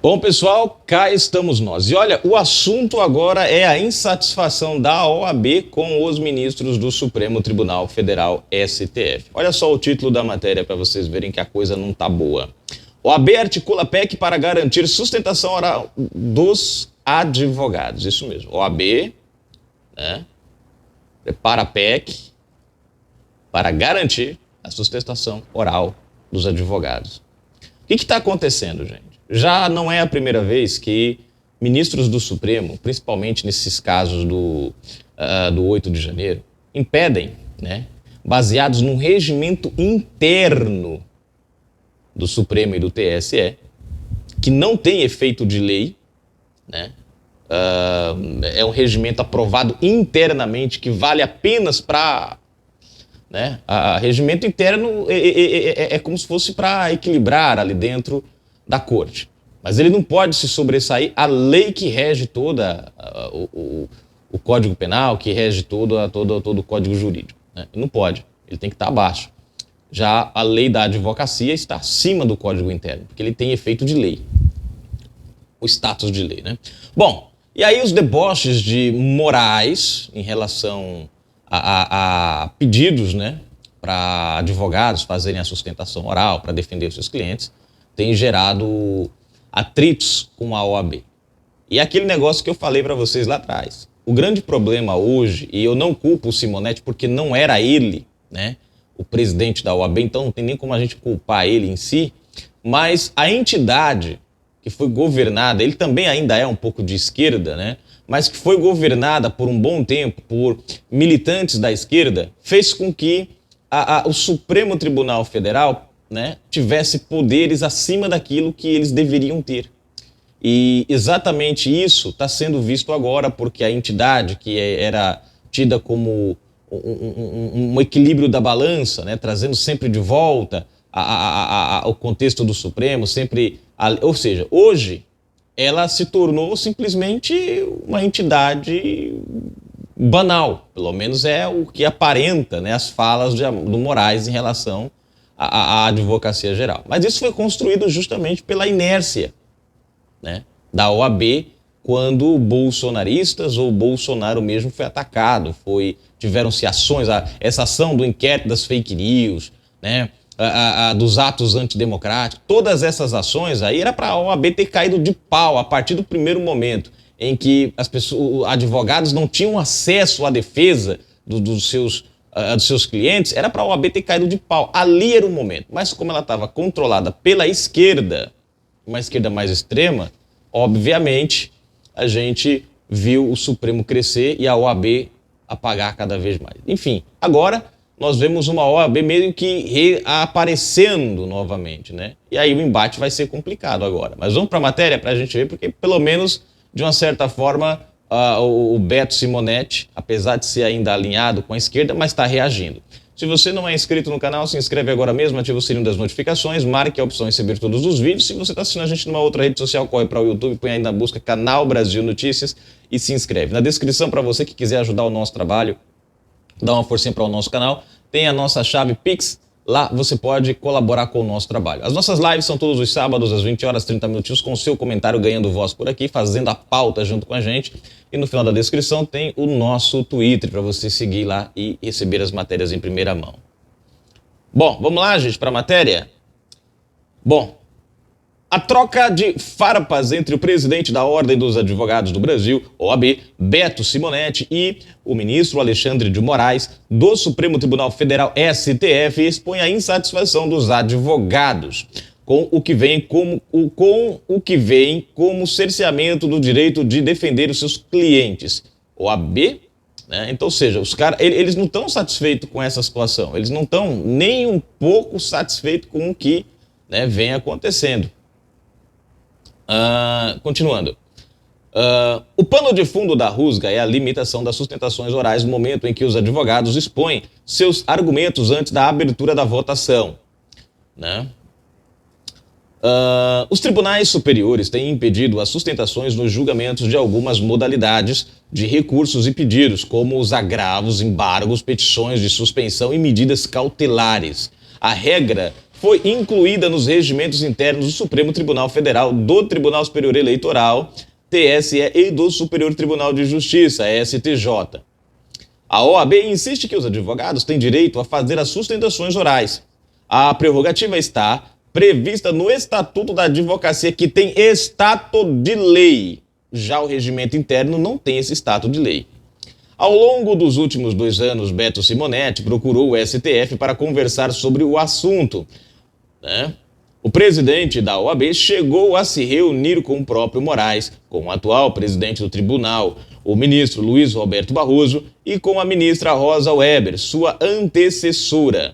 Bom, pessoal, cá estamos nós. E olha, o assunto agora é a insatisfação da OAB com os ministros do Supremo Tribunal Federal, STF. Olha só o título da matéria para vocês verem que a coisa não tá boa. OAB articula PEC para garantir sustentação oral dos advogados. Isso mesmo, OAB, né, prepara a PEC para garantir a sustentação oral dos advogados. O que está acontecendo, gente? Já não é a primeira vez que ministros do Supremo, principalmente nesses casos do 8 de janeiro, impedem, né, baseados num regimento interno do Supremo e do TSE, que não tem efeito de lei, né, é um regimento aprovado internamente que vale apenas para... Né, regimento interno é como se fosse para equilibrar ali dentro da corte. Mas ele não pode se sobressair à lei que rege toda o Código Penal, que rege todo o Código Jurídico. Né? Ele não pode, ele tem que estar abaixo. Já a lei da advocacia está acima do Código Interno, porque ele tem efeito de lei, o status de lei. Né? Bom, e aí os deboches de Moraes em relação a pedidos, né, para advogados fazerem a sustentação oral, para defender os seus clientes, tem gerado atritos com a OAB. E é aquele negócio que eu falei para vocês lá atrás. O grande problema hoje, e eu não culpo o Simonetti porque não era ele, né, o presidente da OAB, então não tem nem como a gente culpar ele em si, mas a entidade que foi governada, ele também ainda é um pouco de esquerda, né, mas que foi governada por um bom tempo por militantes da esquerda, fez com que o Supremo Tribunal Federal, né, tivesse poderes acima daquilo que eles deveriam ter. E exatamente isso está sendo visto agora, porque a entidade que era tida como um equilíbrio da balança, né, trazendo sempre de volta o contexto do Supremo, ou seja, hoje ela se tornou simplesmente uma entidade banal, pelo menos é o que aparenta, né, as falas do Moraes em relação à advocacia geral. Mas isso foi construído justamente pela inércia, né, da OAB quando bolsonaristas ou Bolsonaro mesmo foi atacado, tiveram-se ações, essa ação do inquérito das fake news, né, dos atos antidemocráticos, todas essas ações aí era para a OAB ter caído de pau a partir do primeiro momento em que advogados não tinham acesso à defesa dos seus clientes, era para a OAB ter caído de pau. Ali era o momento. Mas como ela estava controlada pela esquerda, uma esquerda mais extrema, obviamente a gente viu o Supremo crescer e a OAB apagar cada vez mais. Enfim, agora nós vemos uma OAB meio que reaparecendo novamente, né? E aí o embate vai ser complicado agora. Mas vamos para a matéria para a gente ver, porque pelo menos, de uma certa forma, o Beto Simonetti, apesar de ser ainda alinhado com a esquerda, mas está reagindo. Se você não é inscrito no canal, se inscreve agora mesmo, ativa o sininho das notificações, marque a opção receber todos os vídeos. Se você está assistindo a gente numa outra rede social, corre para o YouTube, põe aí na busca Canal Brasil Notícias e se inscreve. Na descrição, para você que quiser ajudar o nosso trabalho, dá uma forcinha para o nosso canal, tem a nossa chave Pix, lá você pode colaborar com o nosso trabalho. As nossas lives são todos os sábados, às 20 horas, 30 minutinhos, com o seu comentário ganhando voz por aqui, fazendo a pauta junto com a gente. E no final da descrição tem o nosso Twitter, para você seguir lá e receber as matérias em primeira mão. Bom, vamos lá, gente, para a matéria? Bom, a troca de farpas entre o presidente da Ordem dos Advogados do Brasil, OAB, Beto Simonetti, e o ministro Alexandre de Moraes, do Supremo Tribunal Federal, STF, expõe a insatisfação dos advogados com o que vem como cerceamento do direito de defender os seus clientes. OAB, né? Então, ou seja, os caras, eles não estão satisfeitos com essa situação, eles não estão nem um pouco satisfeitos com o que, né, vem acontecendo. Continuando. O pano de fundo da rusga é a limitação das sustentações orais no momento em que os advogados expõem seus argumentos antes da abertura da votação, né? Os tribunais superiores têm impedido as sustentações nos julgamentos de algumas modalidades de recursos e pedidos, como os agravos, embargos, petições de suspensão e medidas cautelares. A regra foi incluída nos regimentos internos do Supremo Tribunal Federal, do Tribunal Superior Eleitoral, TSE, e do Superior Tribunal de Justiça, STJ. A OAB insiste que os advogados têm direito a fazer as sustentações orais. A prerrogativa está prevista no Estatuto da Advocacia, que tem status de lei. Já o regimento interno não tem esse status de lei. Ao longo dos últimos 2 anos, Beto Simonetti procurou o STF para conversar sobre o assunto, né? O presidente da OAB chegou a se reunir com o próprio Moraes, com o atual presidente do tribunal, o ministro Luiz Roberto Barroso, e com a ministra Rosa Weber, sua antecessora.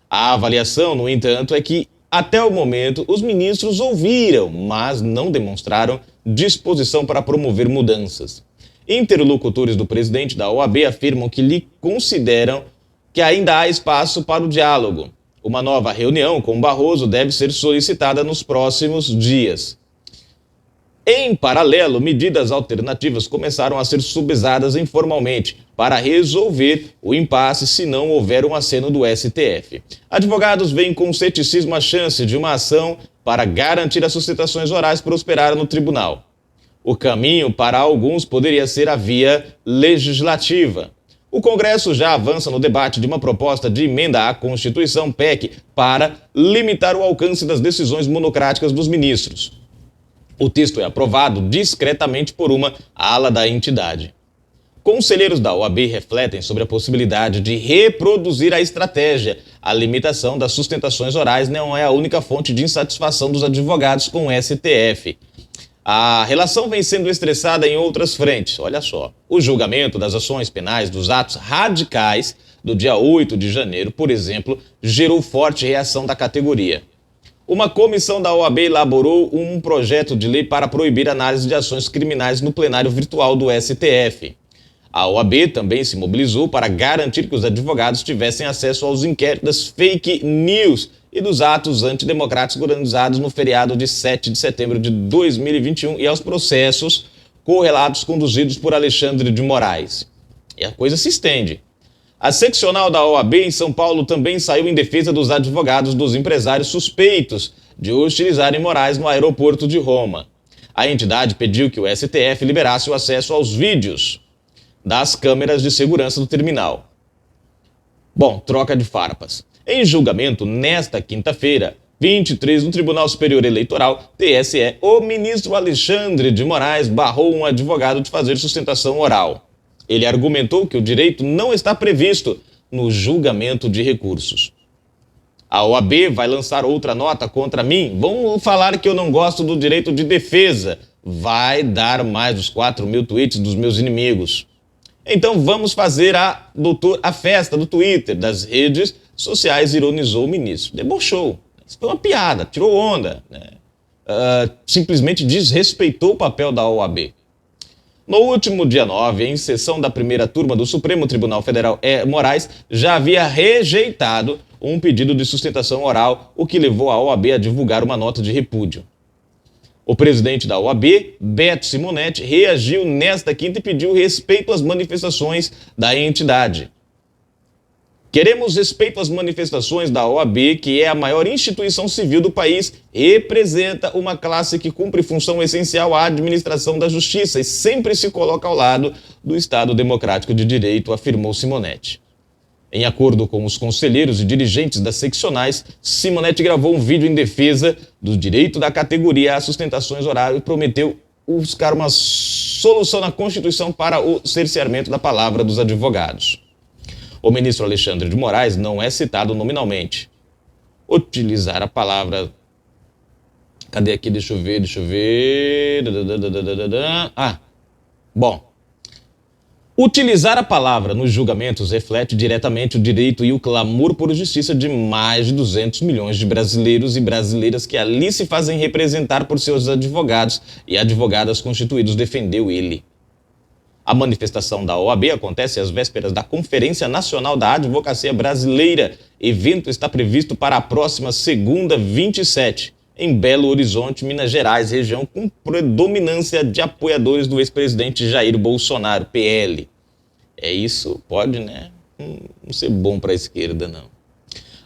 A avaliação, no entanto, é que, até o momento, os ministros ouviram, mas não demonstraram disposição para promover mudanças. Interlocutores do presidente da OAB afirmam que lhe consideram que ainda há espaço para o diálogo. Uma nova reunião com Barroso deve ser solicitada nos próximos dias. Em paralelo, medidas alternativas começaram a ser subsadas informalmente para resolver o impasse se não houver um aceno do STF. Advogados veem com ceticismo a chance de uma ação para garantir as sustentações orais prosperar no tribunal. O caminho para alguns poderia ser a via legislativa. O Congresso já avança no debate de uma proposta de emenda à Constituição, PEC, para limitar o alcance das decisões monocráticas dos ministros. O texto é aprovado discretamente por uma ala da entidade. Conselheiros da OAB refletem sobre a possibilidade de reproduzir a estratégia. A limitação das sustentações orais não é a única fonte de insatisfação dos advogados com o STF. A relação vem sendo estressada em outras frentes. Olha só, o julgamento das ações penais dos atos radicais do dia 8 de janeiro, por exemplo, gerou forte reação da categoria. Uma comissão da OAB elaborou um projeto de lei para proibir análise de ações criminais no plenário virtual do STF. A OAB também se mobilizou para garantir que os advogados tivessem acesso aos inquéritos das fake news e dos atos antidemocráticos organizados no feriado de 7 de setembro de 2021 e aos processos correlatos conduzidos por Alexandre de Moraes. E a coisa se estende. A seccional da OAB em São Paulo também saiu em defesa dos advogados dos empresários suspeitos de hostilizarem Moraes no aeroporto de Roma. A entidade pediu que o STF liberasse o acesso aos vídeos das câmeras de segurança do terminal. Bom, troca de farpas. Em julgamento, nesta quinta-feira, 23, no Tribunal Superior Eleitoral, TSE, o ministro Alexandre de Moraes barrou um advogado de fazer sustentação oral. Ele argumentou que o direito não está previsto no julgamento de recursos. A OAB vai lançar outra nota contra mim? Vão falar que eu não gosto do direito de defesa. Vai dar mais dos 4.000 tweets dos meus inimigos. Então vamos fazer a festa do Twitter, das redes sociais, ironizou o ministro. Debochou. Isso foi uma piada, tirou onda, né? Simplesmente desrespeitou o papel da OAB. No último dia 9, em sessão da primeira turma do Supremo Tribunal Federal, Moraes já havia rejeitado um pedido de sustentação oral, o que levou a OAB a divulgar uma nota de repúdio. O presidente da OAB, Beto Simonetti, reagiu nesta quinta e pediu respeito às manifestações da entidade. Queremos respeito às manifestações da OAB, que é a maior instituição civil do país, representa uma classe que cumpre função essencial à administração da justiça e sempre se coloca ao lado do Estado Democrático de Direito, afirmou Simonetti. Em acordo com os conselheiros e dirigentes das seccionais, Simonetti gravou um vídeo em defesa do direito da categoria às sustentações orais e prometeu buscar uma solução na Constituição para o cerceamento da palavra dos advogados. O ministro Alexandre de Moraes não é citado nominalmente. Utilizar a palavra... Cadê aqui? Deixa eu ver... Utilizar a palavra nos julgamentos reflete diretamente o direito e o clamor por justiça de mais de 200 milhões de brasileiros e brasileiras que ali se fazem representar por seus advogados e advogadas constituídos, defendeu ele. A manifestação da OAB acontece às vésperas da Conferência Nacional da Advocacia Brasileira. Evento está previsto para a próxima segunda, 27, em Belo Horizonte, Minas Gerais, região com predominância de apoiadores do ex-presidente Jair Bolsonaro, PL. Isso pode, né? Não ser bom para a esquerda, não.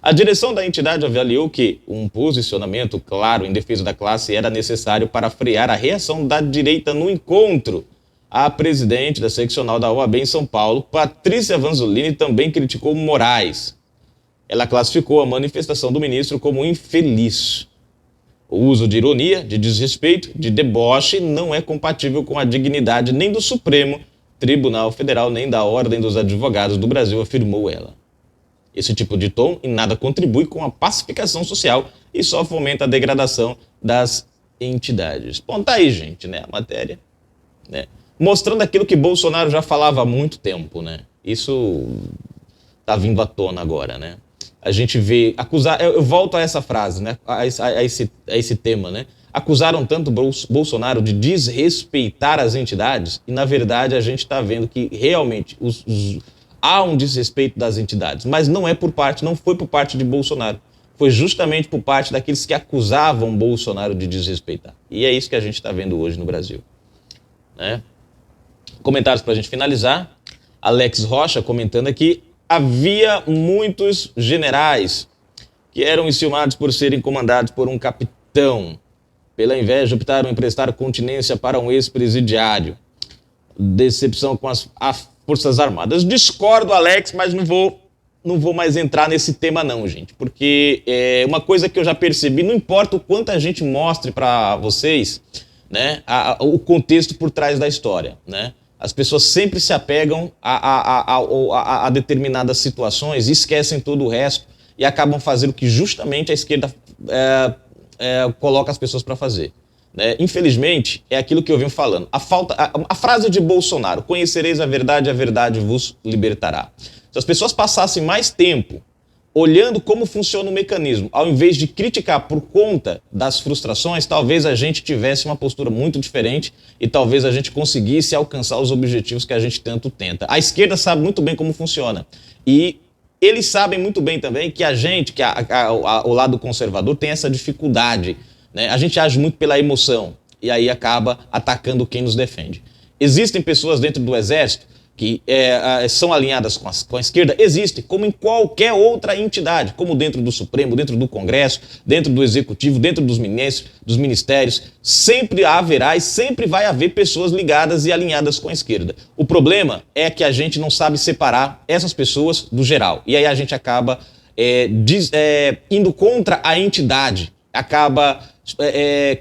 A direção da entidade avaliou que um posicionamento claro em defesa da classe era necessário para frear a reação da direita no encontro. A presidente da seccional da OAB em São Paulo, Patrícia Vanzolini, também criticou Moraes. Ela classificou a manifestação do ministro como infeliz. O uso de ironia, de desrespeito, de deboche não é compatível com a dignidade nem do Supremo Tribunal Federal, nem da Ordem dos Advogados do Brasil, afirmou ela. Esse tipo de tom em nada contribui com a pacificação social e só fomenta a degradação das entidades. Bom, tá aí, gente, né, a matéria, né, mostrando aquilo que Bolsonaro já falava há muito tempo, né? Isso tá vindo à tona agora, né? A gente vê acusar, eu volto a essa frase, né, a esse tema, né? Acusaram tanto Bolsonaro de desrespeitar as entidades e, na verdade, a gente está vendo que realmente há um desrespeito das entidades, mas não foi por parte de Bolsonaro. Foi justamente por parte daqueles que acusavam Bolsonaro de desrespeitar. E é isso que a gente está vendo hoje no Brasil, né? Comentários para a gente finalizar. Alex Rocha comentando aqui: havia muitos generais que eram enciumados por serem comandados por um capitão. Pela inveja, optaram em prestar continência para um ex-presidiário. Decepção com as Forças Armadas. Discordo, Alex, mas não vou mais entrar nesse tema não, gente. Porque é uma coisa que eu já percebi, não importa o quanto a gente mostre para vocês, né, o contexto por trás da história, né? As pessoas sempre se apegam a determinadas situações e esquecem todo o resto e acabam fazendo o que justamente a esquerda coloca as pessoas para fazer. Né? Infelizmente, é aquilo que eu venho falando. A frase de Bolsonaro: conhecereis a verdade vos libertará. Se as pessoas passassem mais tempo olhando como funciona o mecanismo, ao invés de criticar por conta das frustrações, talvez a gente tivesse uma postura muito diferente e talvez a gente conseguisse alcançar os objetivos que a gente tanto tenta. A esquerda sabe muito bem como funciona e eles sabem muito bem também que a gente, o lado conservador, tem essa dificuldade, né? A gente age muito pela emoção e aí acaba atacando quem nos defende. Existem pessoas dentro do Exército que são alinhadas com a esquerda? Existem, como em qualquer outra entidade, como dentro do Supremo, dentro do Congresso, dentro do Executivo, dentro dos ministérios, sempre haverá e sempre vai haver pessoas ligadas e alinhadas com a esquerda. O problema é que a gente não sabe separar essas pessoas do geral, e aí a gente acaba indo contra a entidade, acaba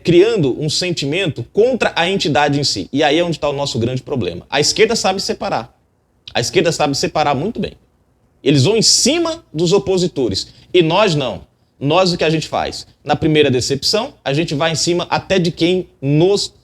criando um sentimento contra a entidade em si. E aí é onde está o nosso grande problema. A esquerda sabe separar. A esquerda sabe separar muito bem. Eles vão em cima dos opositores. E nós não. Nós o que a gente faz? Na primeira decepção, a gente vai em cima até de quem nos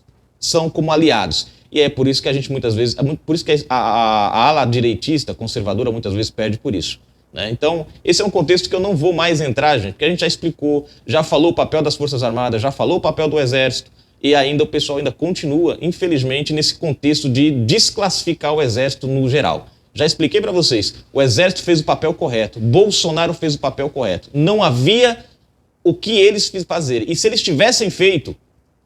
são como aliados. E é por isso que a gente muitas vezes... Por isso que a ala direitista, conservadora, muitas vezes perde por isso. Então, esse é um contexto que eu não vou mais entrar, gente, porque a gente já explicou, já falou o papel das Forças Armadas, já falou o papel do Exército, e ainda o pessoal ainda continua, infelizmente, nesse contexto de desclassificar o Exército no geral. Já expliquei para vocês, o Exército fez o papel correto, Bolsonaro fez o papel correto. Não havia o que eles fazerem. E se eles tivessem feito,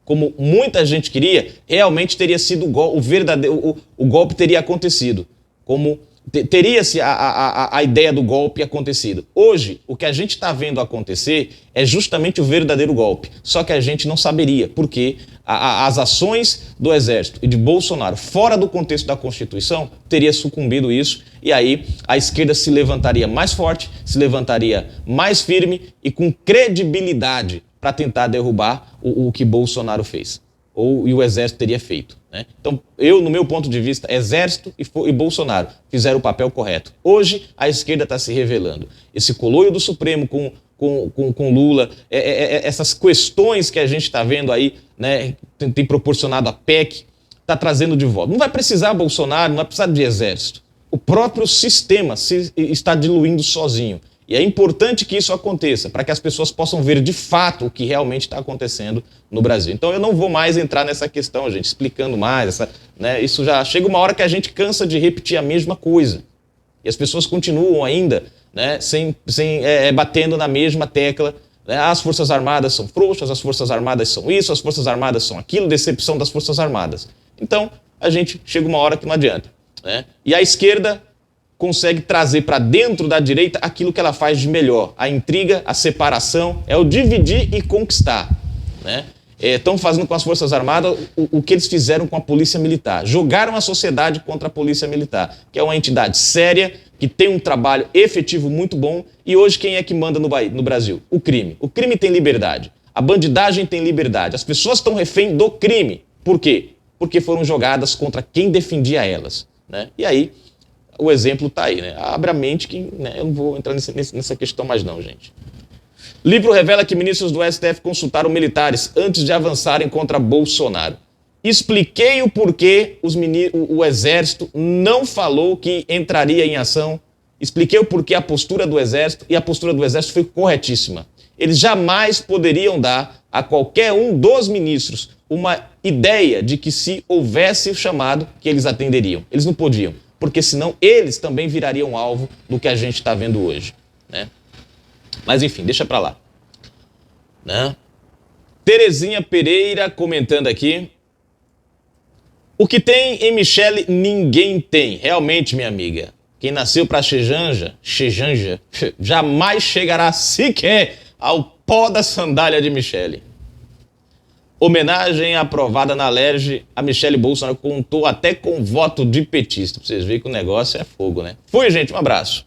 como muita gente queria, realmente teria sido o golpe teria acontecido, como... Teria-se a ideia do golpe acontecido. Hoje, o que a gente está vendo acontecer é justamente o verdadeiro golpe. Só que a gente não saberia, porque as ações do Exército e de Bolsonaro, fora do contexto da Constituição, teria sucumbido isso. E aí a esquerda se levantaria mais forte, se levantaria mais firme e com credibilidade para tentar derrubar o que Bolsonaro fez. E o Exército teria feito, né? Então, no meu ponto de vista, Exército e Bolsonaro fizeram o papel correto. Hoje, a esquerda está se revelando. Esse coloio do Supremo com Lula, essas questões que a gente está vendo aí, né, tem proporcionado a PEC, está trazendo de volta. Não vai precisar Bolsonaro, não vai precisar de Exército. O próprio sistema está diluindo sozinho. E é importante que isso aconteça, para que as pessoas possam ver de fato o que realmente está acontecendo no Brasil. Então eu não vou mais entrar nessa questão, gente, explicando mais. Né, isso já chega uma hora que a gente cansa de repetir a mesma coisa. E as pessoas continuam ainda, né, batendo na mesma tecla. Né, as Forças Armadas são frouxas, as Forças Armadas são isso, as Forças Armadas são aquilo, decepção das Forças Armadas. Então a gente chega uma hora que não adianta. Né? E a esquerda consegue trazer para dentro da direita aquilo que ela faz de melhor. A intriga, a separação, é o dividir e conquistar, né? Estão fazendo com as Forças Armadas o que eles fizeram com a Polícia Militar. Jogaram a sociedade contra a Polícia Militar, que é uma entidade séria, que tem um trabalho efetivo muito bom. E hoje quem é que manda no Brasil? O crime. O crime tem liberdade. A bandidagem tem liberdade. As pessoas estão refém do crime. Por quê? Porque foram jogadas contra quem defendia elas, né? E aí, o exemplo está aí, né? Abre a mente que, né, eu não vou entrar nessa questão mais não, gente. Livro revela que ministros do STF consultaram militares antes de avançarem contra Bolsonaro. Expliquei o porquê o Exército não falou que entraria em ação. Expliquei o porquê a postura do Exército, e a postura do Exército foi corretíssima. Eles jamais poderiam dar a qualquer um dos ministros uma ideia de que se houvesse o chamado, que eles atenderiam. Eles não podiam, porque senão eles também virariam alvo do que a gente está vendo hoje, né? Mas enfim, deixa pra lá, né? Terezinha Pereira comentando aqui. O que tem em Michele, ninguém tem. Realmente, minha amiga. Quem nasceu pra Xejanja, jamais chegará sequer ao pó da sandália de Michele. Homenagem aprovada na Alerj a Michele Bolsonaro, contou até com voto de petista. Pra vocês verem que o negócio é fogo, né? Fui, gente. Um abraço.